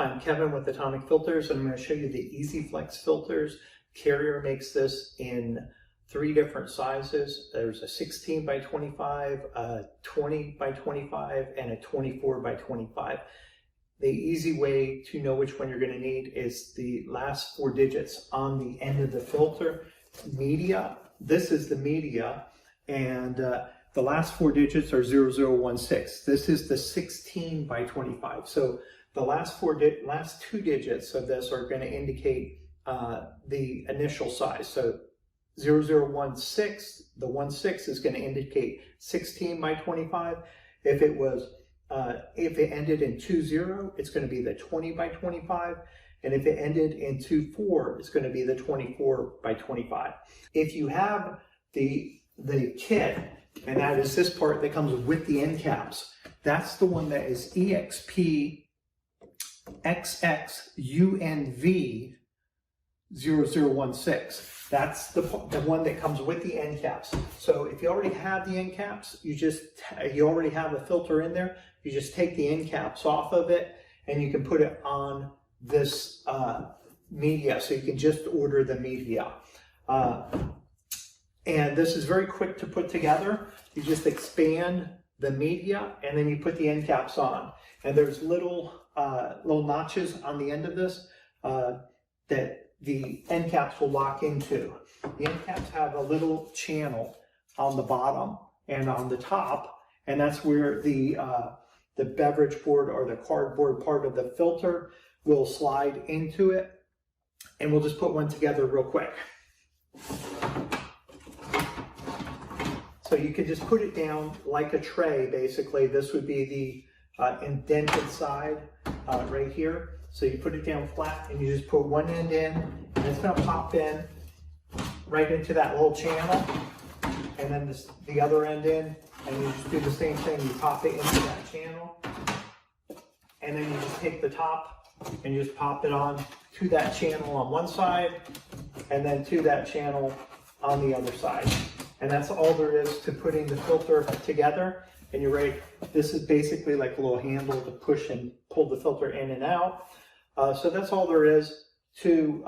I'm Kevin with Atomic Filters, and I'm going to show you the EasyFlex filters. Carrier makes this in 3 different sizes. There's a 16 by 25, a 20 by 25, and a 24 by 25. The easy way to know which one you're going to need is the last 4 digits on the end of the filter. Media, this is the media, and the last 4 digits are 0016. This is the 16 by 25. So the last 2 digits of this are going to indicate the initial size. So 0016, the 16 is going to indicate 16 by 25. If it ended in 20, it's going to be the 20 by 25. And if it ended in 24, it's going to be the 24 by 25. If you have the kit, and that is this part that comes with the end caps, that's the one that is EXPXXUNV0016. That's the one that comes with the end caps. So if you already have the end caps, you already have a filter in there, you just take the end caps off of it and you can put it on this media. So you can just order the media. And this is very quick to put together. You just expand the media and then you put the end caps on. And there's little notches on the end of this that the end caps will lock into. The end caps have a little channel on the bottom and on the top, and that's where the beverage board or the cardboard part of the filter will slide into it. And we'll just put one together real quick. So you can just put it down like a tray, basically. This would be the indented side right here. So you put it down flat and you just put one end in, and it's going to pop in right into that little channel, and then the other end in, and you just do the same thing. You pop it into that channel, and then you just take the top and you just pop it on to that channel on one side, and then to that channel on the other side. And that's all there is to putting the filter together. And you're ready. This is basically like a little handle to push and pull the filter in and out. So that's all there is to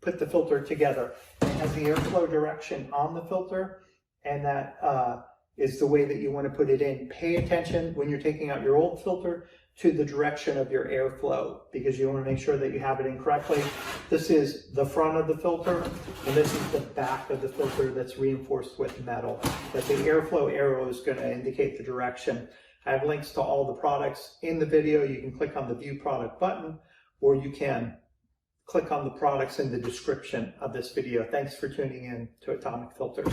put the filter together. It has the airflow direction on the filter, and that is the way that you want to put it in. Pay attention when you're taking out your old filter to the direction of your airflow, because you want to make sure that you have it in correctly. This is the front of the filter, and this is the back of the filter that's reinforced with metal. But the airflow arrow is going to indicate the direction. I have links to all the products in the video. You can click on the View Product button, or you can click on the products in the description of this video. Thanks for tuning in to Atomic Filters.